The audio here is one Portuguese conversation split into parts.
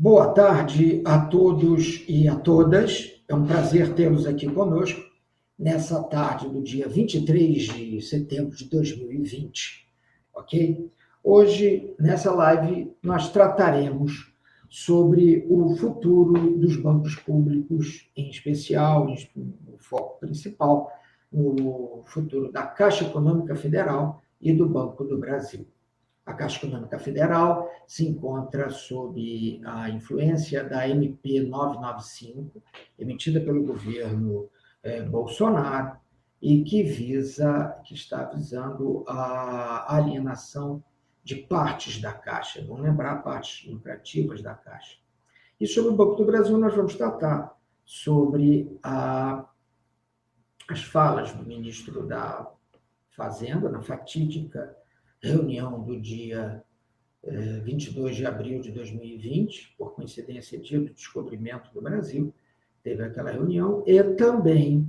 Boa tarde a todos e a todas. É um prazer tê-los aqui conosco nessa tarde do dia 23 de setembro de 2020, ok? Hoje, nessa live, nós trataremos sobre o futuro dos bancos públicos, em especial, o foco principal, no futuro da Caixa Econômica Federal e do Banco do Brasil. A Caixa Econômica Federal se encontra sob a influência da MP 995, emitida pelo governo Bolsonaro, e que está visando a alienação de partes da Caixa, vamos lembrar, partes lucrativas da Caixa. E sobre o Banco do Brasil, nós vamos tratar sobre as falas do ministro da Fazenda, na fatídica reunião do dia 22 de abril de 2020, por coincidência, dia do descobrimento do Brasil, teve aquela reunião, e também,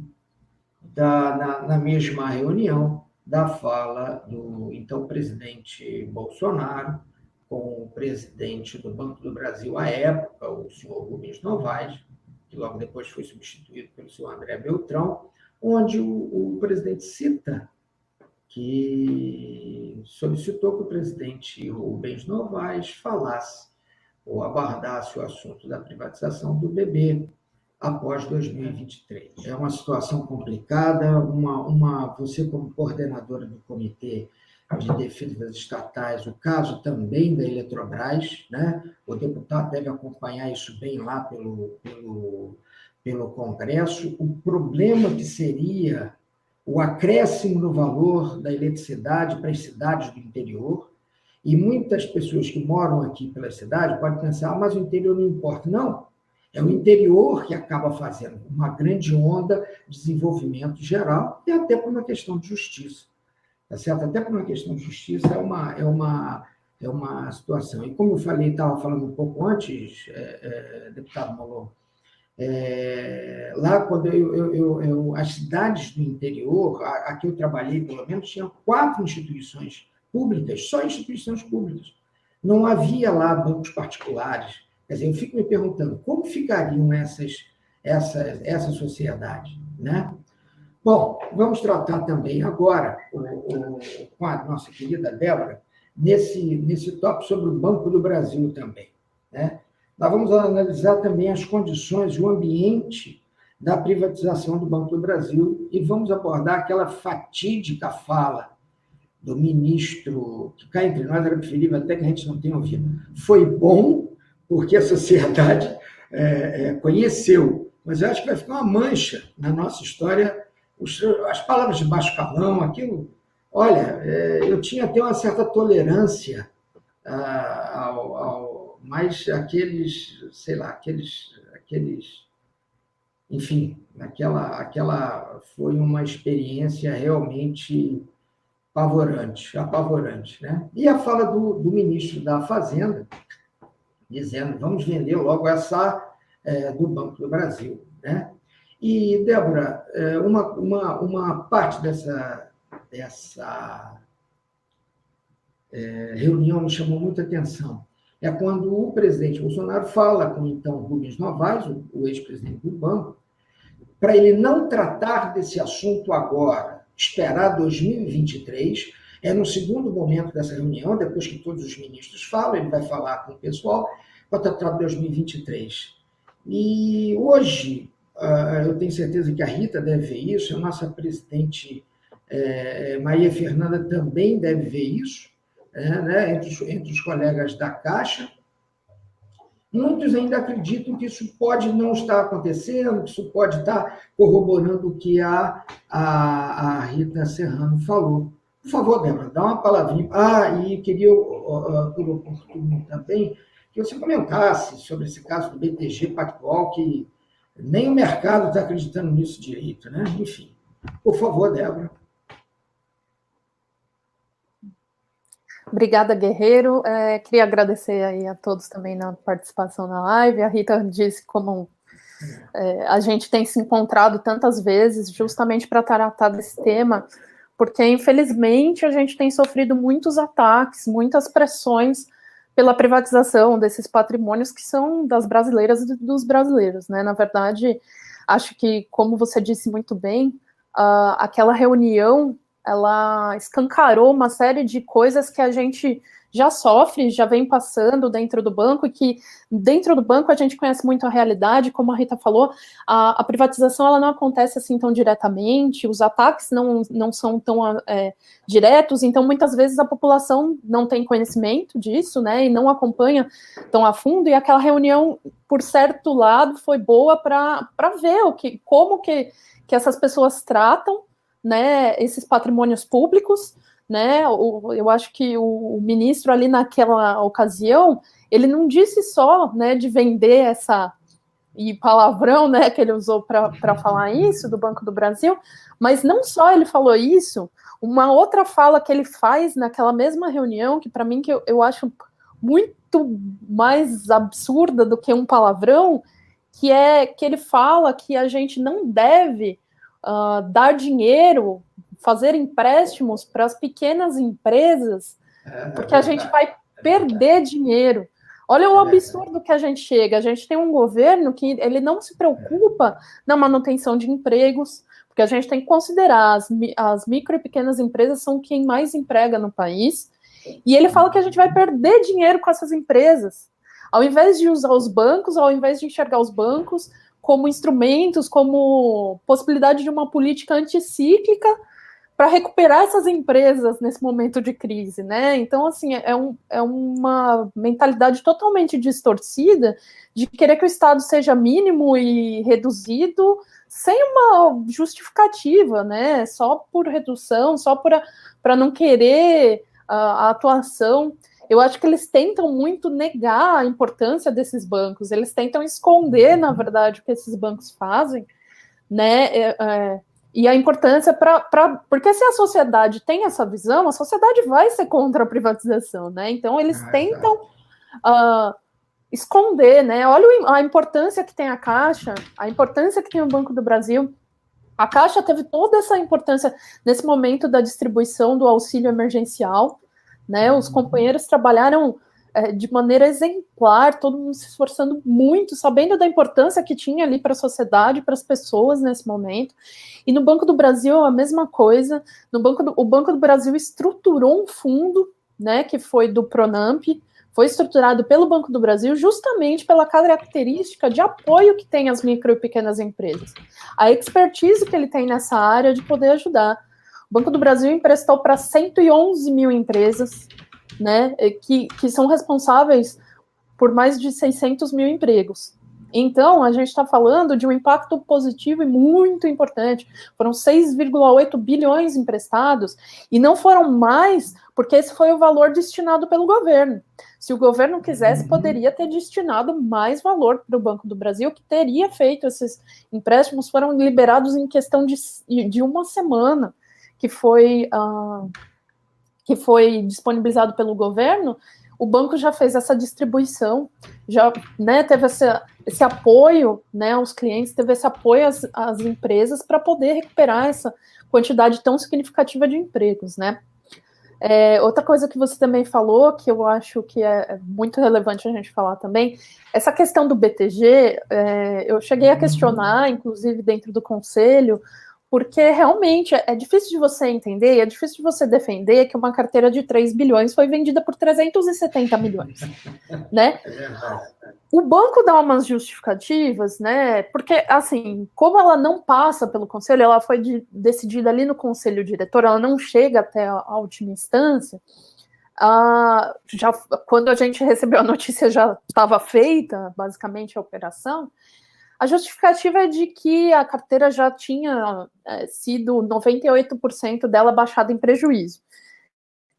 na mesma reunião, da fala do então presidente Bolsonaro com o presidente do Banco do Brasil à época, o senhor Rubens Novaes, que logo depois foi substituído pelo senhor André Beltrão, onde o presidente cita que solicitou que o presidente Rubens Novaes falasse ou abordasse o assunto da privatização do BB após 2023. É uma situação complicada, você como coordenadora do Comitê de Defesa das Estatais, o caso também da Eletrobras, né? O deputado deve acompanhar isso bem lá pelo Congresso, o problema que seria o acréscimo no valor da eletricidade para as cidades do interior, e muitas pessoas que moram aqui pela cidade podem pensar, mas o interior não importa. Não, é o interior que acaba fazendo uma grande onda de desenvolvimento geral, e até por uma questão de justiça, tá certo? Até por uma questão de justiça é uma situação. E como eu falei, estava falando um pouco antes, deputado Molon, lá quando as cidades do interior, a que eu trabalhei pelo menos, tinham 4 instituições públicas, só instituições públicas. Não havia lá bancos particulares. Quer dizer, eu fico me perguntando como ficariam essa sociedade, né? Bom, vamos tratar também agora com a nossa querida Débora nesse tópico sobre o Banco do Brasil também, né? Nós vamos analisar também as condições e o ambiente da privatização do Banco do Brasil e vamos abordar aquela fatídica fala do ministro, que cá entre nós era preferível até que a gente não tenha ouvido. Foi bom, porque a sociedade conheceu, mas eu acho que vai ficar uma mancha na nossa história, as palavras de baixo calão, aquilo. Olha, eu tinha até uma certa tolerância mas enfim, aquela foi uma experiência realmente apavorante, né? E a fala do ministro da Fazenda, dizendo, vamos vender logo essa do Banco do Brasil, né? E, Débora, uma parte dessa reunião me chamou muita atenção. É quando o presidente Bolsonaro fala com, então, Rubens Novaes, o ex-presidente do banco, para ele não tratar desse assunto agora, esperar 2023, no segundo momento dessa reunião, depois que todos os ministros falam, ele vai falar com o pessoal, para tratar de 2023. E hoje, eu tenho certeza que a Rita deve ver isso, a nossa presidente Maria Fernanda também deve ver isso, né, entre os colegas da Caixa. Muitos ainda acreditam que isso pode não estar acontecendo, que isso pode estar corroborando o que a Rita Serrano falou. Por favor, Débora, dá uma palavrinha. E queria, por oportuno também, que você comentasse sobre esse caso do BTG Pactual, que nem o mercado está acreditando nisso direito, né? Enfim, por favor, Débora. Obrigada, Guerreiro. Queria agradecer aí a todos também na participação na live. A Rita disse como a gente tem se encontrado tantas vezes justamente para tratar desse tema, porque, infelizmente, a gente tem sofrido muitos ataques, muitas pressões pela privatização desses patrimônios que são das brasileiras e dos brasileiros, né? Na verdade, acho que, como você disse muito bem, aquela reunião, ela escancarou uma série de coisas que a gente já sofre, já vem passando dentro do banco, e que dentro do banco a gente conhece muito a realidade, como a Rita falou, a privatização ela não acontece assim tão diretamente, os ataques não são tão diretos, então muitas vezes a população não tem conhecimento disso, né, e não acompanha tão a fundo, e aquela reunião, por certo lado, foi boa para ver como que essas pessoas tratam, né, esses patrimônios públicos, né? Eu acho que o ministro ali naquela ocasião, ele não disse só, né, de vender e palavrão, né, que ele usou para falar isso do Banco do Brasil, mas não só ele falou isso, uma outra fala que ele faz naquela mesma reunião, que para mim que eu acho muito mais absurda do que um palavrão, que é que ele fala que a gente não deve dar dinheiro, fazer empréstimos para as pequenas empresas, porque a gente vai perder dinheiro. Olha o absurdo que a gente chega. A gente tem um governo que ele não se preocupa na manutenção de empregos, porque a gente tem que considerar as micro e pequenas empresas são quem mais emprega no país, e ele fala que a gente vai perder dinheiro com essas empresas. Ao invés de usar os bancos, ao invés de enxergar os bancos como instrumentos, como possibilidade de uma política anticíclica para recuperar essas empresas nesse momento de crise, né? Então, assim, é uma mentalidade totalmente distorcida de querer que o Estado seja mínimo e reduzido sem uma justificativa, né? Só por redução, só para não querer a atuação. Eu acho que eles tentam muito negar a importância desses bancos, eles tentam esconder, na verdade, o que esses bancos fazem, né? E a importância porque se a sociedade tem essa visão, a sociedade vai ser contra a privatização, né? Então eles tentam esconder, né? Olha a importância que tem a Caixa, a importância que tem o Banco do Brasil. A Caixa teve toda essa importância nesse momento da distribuição do auxílio emergencial, né? Os companheiros trabalharam de maneira exemplar, todo mundo se esforçando muito, sabendo da importância que tinha ali para a sociedade, para as pessoas nesse momento. E no Banco do Brasil, a mesma coisa. O Banco do Brasil estruturou um fundo, né, que foi do Pronamp, foi estruturado pelo Banco do Brasil justamente pela característica de apoio que tem as micro e pequenas empresas. A expertise que ele tem nessa área de poder ajudar. O Banco do Brasil emprestou para 111 mil empresas, né, que são responsáveis por mais de 600 mil empregos. Então, a gente está falando de um impacto positivo e muito importante. Foram 6,8 bilhões emprestados, e não foram mais, porque esse foi o valor destinado pelo governo. Se o governo quisesse, poderia ter destinado mais valor para o Banco do Brasil, que teria feito esses empréstimos, foram liberados em questão de uma semana, que foi disponibilizado pelo governo. O banco já fez essa distribuição, já, né, teve esse apoio, né, aos clientes, teve esse apoio às empresas para poder recuperar essa quantidade tão significativa de empregos, né. Outra coisa que você também falou, que eu acho que é muito relevante a gente falar também, essa questão do BTG, eu cheguei a questionar, inclusive dentro do conselho, porque realmente é difícil de você entender, é difícil de você defender que uma carteira de 3 bilhões foi vendida por 370 milhões, né? O banco dá umas justificativas, né? Porque, assim, como ela não passa pelo conselho, ela foi decidida ali no conselho diretor, ela não chega até a última instância. Já, quando a gente recebeu a notícia, já estava feita, basicamente, a operação. A justificativa é de que a carteira já tinha sido 98% dela baixada em prejuízo.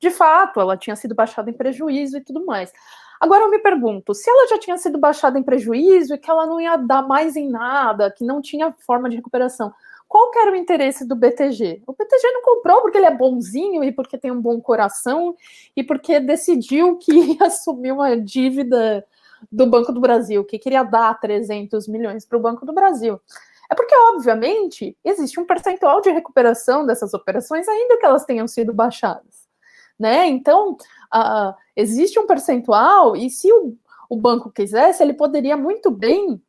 De fato, ela tinha sido baixada em prejuízo e tudo mais. Agora eu me pergunto, se ela já tinha sido baixada em prejuízo e que ela não ia dar mais em nada, que não tinha forma de recuperação, qual que era o interesse do BTG? O BTG não comprou porque ele é bonzinho e porque tem um bom coração e porque decidiu que ia assumir uma dívida do Banco do Brasil, que queria dar 300 milhões para o Banco do Brasil. É porque, obviamente, existe um percentual de recuperação dessas operações, ainda que elas tenham sido baixadas, né? Então, existe um percentual, e se o banco quisesse, ele poderia muito bem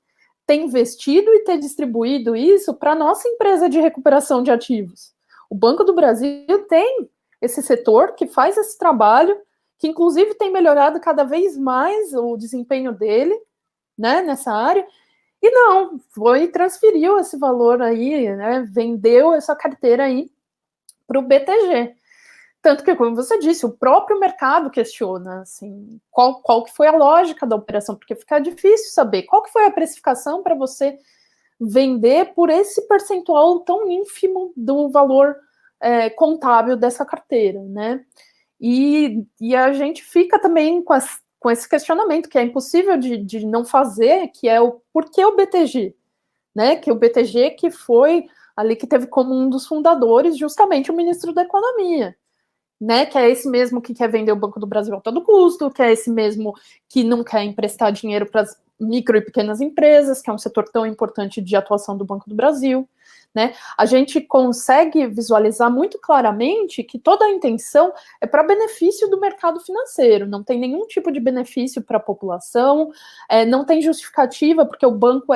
ter investido e ter distribuído isso para a nossa empresa de recuperação de ativos. O Banco do Brasil tem esse setor que faz esse trabalho, que inclusive tem melhorado cada vez mais o desempenho dele, né, nessa área, e não, foi e transferiu esse valor aí, né, vendeu essa carteira aí para o BTG. Tanto que, como você disse, o próprio mercado questiona, assim, qual que foi a lógica da operação, porque fica difícil saber qual que foi a precificação para você vender por esse percentual tão ínfimo do valor contábil dessa carteira, né? E a gente fica também com esse questionamento, que é impossível de não fazer, que é o porquê o BTG, né? Que o BTG que foi ali que teve como um dos fundadores justamente o ministro da Economia, né, que é esse mesmo que quer vender o Banco do Brasil a todo custo, que é esse mesmo que não quer emprestar dinheiro para as micro e pequenas empresas, que é um setor tão importante de atuação do Banco do Brasil, né? A gente consegue visualizar muito claramente que toda a intenção é para benefício do mercado financeiro, não tem nenhum tipo de benefício para a população, não tem justificativa, porque o banco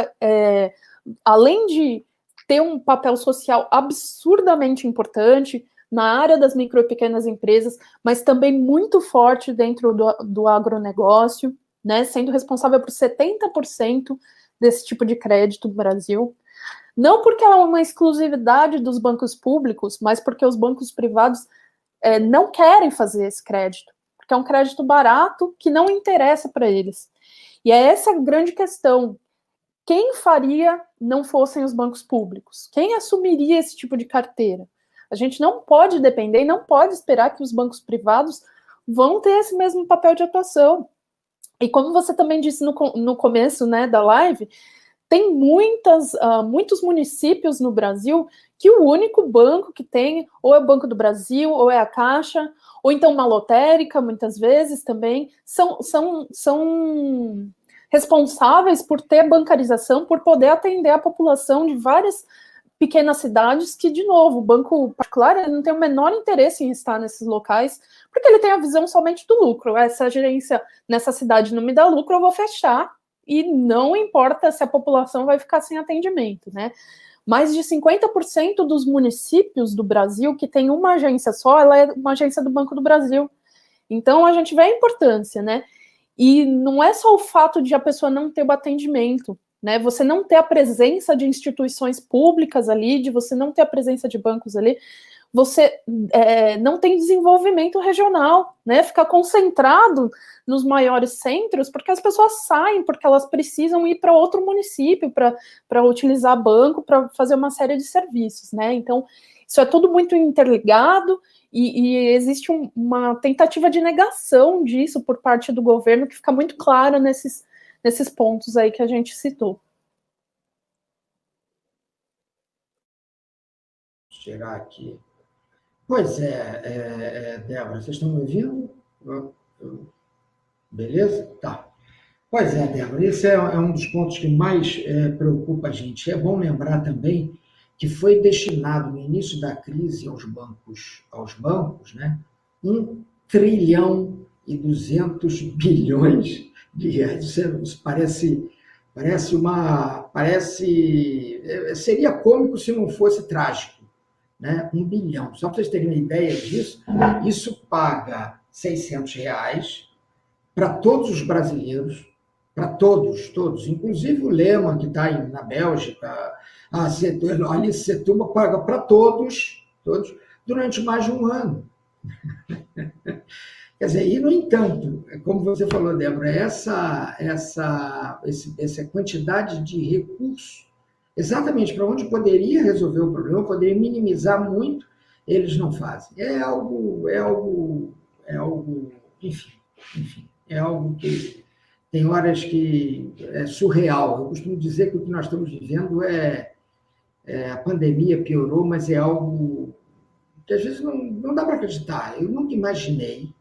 além de ter um papel social absurdamente importante na área das micro e pequenas empresas, mas também muito forte dentro do agronegócio, né, sendo responsável por 70% desse tipo de crédito no Brasil. Não porque é uma exclusividade dos bancos públicos, mas porque os bancos privados não querem fazer esse crédito, porque é um crédito barato que não interessa para eles. E é essa a grande questão. Quem faria não fossem os bancos públicos? Quem assumiria esse tipo de carteira? A gente não pode depender e não pode esperar que os bancos privados vão ter esse mesmo papel de atuação. E como você também disse no começo, né, da live, tem muitos municípios no Brasil que o único banco que tem ou é o Banco do Brasil, ou é a Caixa, ou então uma lotérica, muitas vezes também, são responsáveis por ter bancarização, por poder atender a população de várias pequenas cidades que, de novo, o banco particular ele não tem o menor interesse em estar nesses locais, porque ele tem a visão somente do lucro. Essa gerência nessa cidade não me dá lucro, eu vou fechar, e não importa se a população vai ficar sem atendimento, né? Mais de 50% dos municípios do Brasil que tem uma agência só, ela é uma agência do Banco do Brasil. Então, a gente vê a importância, né? E não é só o fato de a pessoa não ter o atendimento, né? Você não ter a presença de instituições públicas ali, de você não ter a presença de bancos ali, você não tem desenvolvimento regional, né? Fica concentrado nos maiores centros, porque as pessoas saem, porque elas precisam ir para outro município para utilizar banco, para fazer uma série de serviços, né? Então, isso é tudo muito interligado e existe uma tentativa de negação disso por parte do governo que fica muito clara nesses pontos aí que a gente citou. Vou tirar aqui. Pois Débora, vocês estão me ouvindo? Beleza? Tá. Pois Débora, esse é um dos pontos que mais preocupa a gente. É bom lembrar também que foi destinado no início da crise aos bancos, né, 1 trilhão e 200 bilhões de reais. Isso seria cômico se não fosse trágico, né? 1 bilhão. Só para vocês terem uma ideia disso, isso paga R$600 para todos os brasileiros, para todos, inclusive o Lehman, que está na Bélgica, a Alice Setúbal paga para todos, durante mais de um ano. Quer dizer, e no entanto, como você falou, Débora, essa quantidade de recursos, exatamente para onde poderia resolver o problema, poderia minimizar muito, eles não fazem. É algo, enfim, é algo que tem horas que é surreal. Eu costumo dizer que o que nós estamos vivendo a pandemia piorou, mas é algo que às vezes não dá para acreditar. Eu nunca imaginei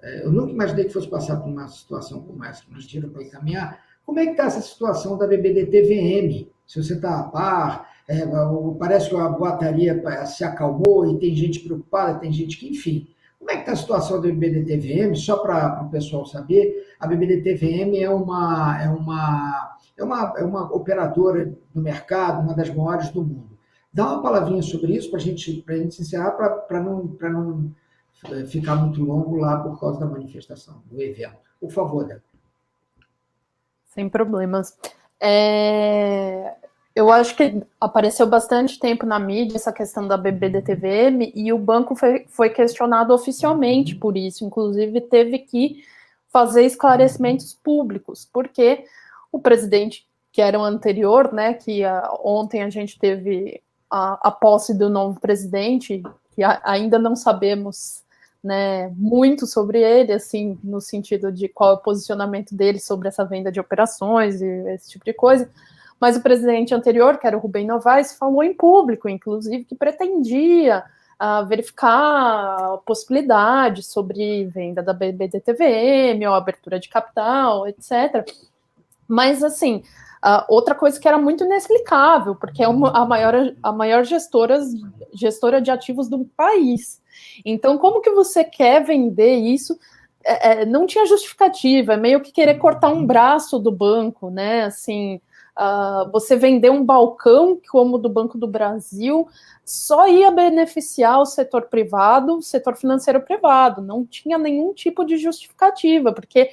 que fosse passar por uma situação como essa que nos tira para encaminhar. Como é que está essa situação da BBDT-VM? Se você está a par, parece que a boataria se acalmou e tem gente preocupada, tem gente que, enfim. Como é que está a situação do BBDTVM? Só para o pessoal saber, a BBDTVM é uma operadora do mercado, uma das maiores do mundo. Dá uma palavrinha sobre isso para a gente encerrar, para não ficar muito longo lá por causa da manifestação, do evento. Por favor, Débora. Sem problemas. Eu acho que apareceu bastante tempo na mídia essa questão da BBDTVM e o banco foi questionado oficialmente por isso. Inclusive, teve que fazer esclarecimentos públicos, porque o presidente, que era o anterior, né, que ontem a gente teve a posse do novo presidente, que ainda não sabemos, né, muito sobre ele, assim, no sentido de qual é o posicionamento dele sobre essa venda de operações e esse tipo de coisa. Mas o presidente anterior, que era o Rubem Novaes, falou em público, inclusive, que pretendia verificar possibilidades sobre venda da BBDTVM ou abertura de capital, etc. Mas, assim, outra coisa que era muito inexplicável, porque é a maior gestora de ativos do país. Então, como que você quer vender isso? Não tinha justificativa, é meio que querer cortar um braço do banco, né? Assim, você vender um balcão como o do Banco do Brasil só ia beneficiar o setor privado, o setor financeiro privado, não tinha nenhum tipo de justificativa, porque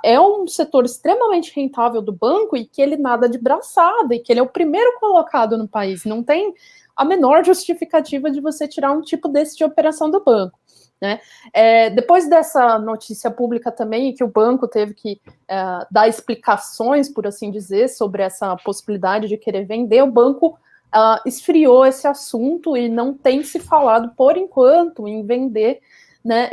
é um setor extremamente rentável do banco e que ele nada de braçada, e que ele é o primeiro colocado no país, não tem a menor justificativa de você tirar um tipo desse de operação do banco. Né? Depois dessa notícia pública também, que o banco teve que dar explicações, por assim dizer, sobre essa possibilidade de querer vender, o banco esfriou esse assunto e não tem se falado, por enquanto, em vender, né,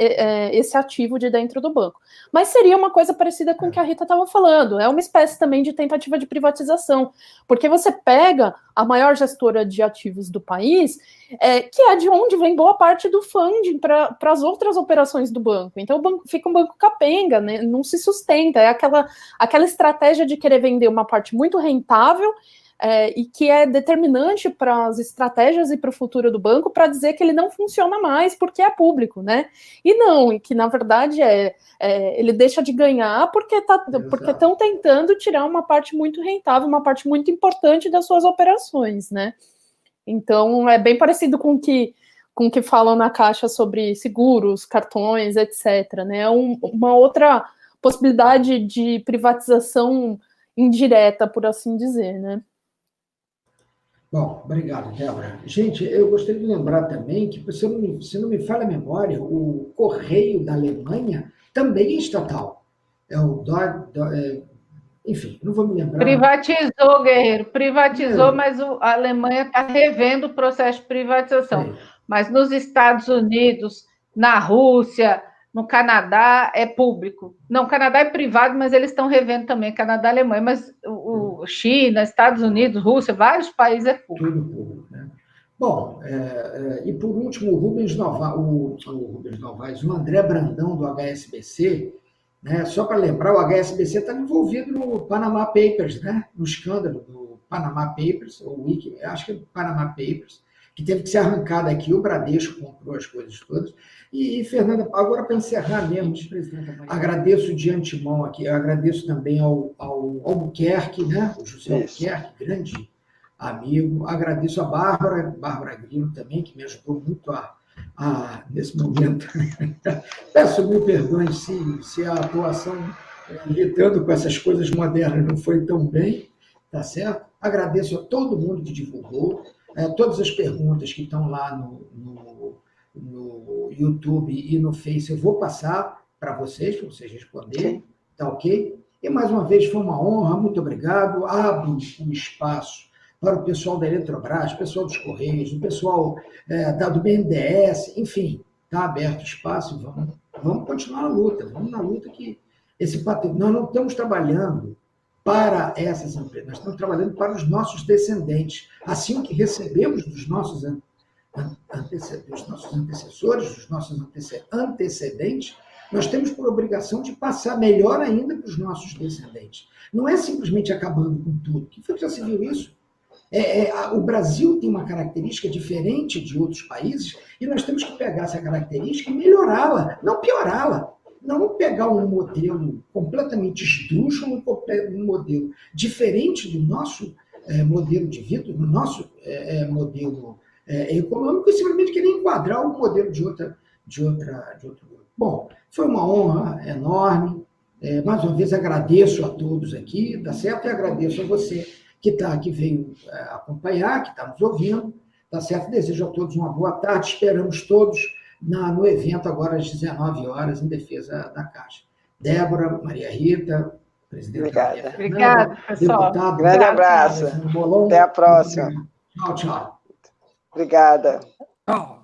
esse ativo de dentro do banco. Mas seria uma coisa parecida com o que a Rita estava falando, é uma espécie também de tentativa de privatização, porque você pega a maior gestora de ativos do país, que é de onde vem boa parte do funding para as outras operações do banco. Então o banco fica um banco capenga, né, não se sustenta, é aquela estratégia de querer vender uma parte muito rentável, e que é determinante para as estratégias e para o futuro do banco, para dizer que ele não funciona mais porque é público, né? E não, e que na verdade ele deixa de ganhar porque estão tentando tirar uma parte muito rentável, uma parte muito importante das suas operações, né? Então é bem parecido com o que falam na Caixa sobre seguros, cartões, etc. Né? Uma outra possibilidade de privatização indireta, por assim dizer, né? Bom, obrigado, Débora. Gente, eu gostaria de lembrar também que, se não me falha a memória, o Correio da Alemanha também é estatal. Enfim, não vou me lembrar. Privatizou, Guerreiro, privatizou, mas a Alemanha está revendo o processo de privatização. Mas nos Estados Unidos, na Rússia, no Canadá, é público. Não, o Canadá é privado, mas eles estão revendo também, Canadá e Alemanha. Mas China, Estados Unidos, Rússia, vários países é público. Tudo público, né? Bom, e por último, o Rubens Novaes, o André Brandão, do HSBC, né? Só para lembrar, o HSBC está envolvido no Panama Papers, né? No escândalo do Panama Papers, ou acho que é Panama Papers, que teve que ser arrancado aqui, o Bradesco comprou as coisas todas. E, Fernanda, agora para encerrar mesmo, agradeço de antemão aqui, agradeço também ao Albuquerque, né? O José Albuquerque, grande amigo, agradeço a Bárbara Grilo também, que me ajudou muito nesse momento. Peço mil perdões se a atuação lidando com essas coisas modernas não foi tão bem, tá certo? Agradeço a todo mundo que divulgou, todas as perguntas que estão lá no YouTube e no Face, eu vou passar para vocês responderem, tá ok? E mais uma vez foi uma honra, muito obrigado. Abro um espaço para o pessoal da Eletrobras, o pessoal dos Correios, o pessoal do BNDES, enfim, está aberto o espaço, vamos continuar a luta, vamos na luta que nós não estamos trabalhando para essas empresas, nós estamos trabalhando para os nossos descendentes, assim que recebemos dos nossos antecessores, dos nossos antecedentes, nós temos por obrigação de passar melhor ainda para os nossos descendentes. Não é simplesmente acabando com tudo, que foi que já se viu isso? O Brasil tem uma característica diferente de outros países e nós temos que pegar essa característica e melhorá-la, não piorá-la. Não pegar um modelo completamente esdrúxulo, um modelo diferente do nosso modelo de vida, do nosso modelo econômico, e simplesmente querer enquadrar o modelo de outro grupo. Bom, foi uma honra enorme. Mais uma vez agradeço a todos aqui, tá certo? E agradeço a você que veio acompanhar, que está nos ouvindo, tá certo? Desejo a todos uma boa tarde. Esperamos todos no evento agora às 19 horas, em defesa da Caixa. Débora, Maria Rita, presidente da Maria Fernanda, obrigada, pessoal. Deputado, Grande abraço. Até a próxima. Tchau, tchau. Obrigada. Tchau.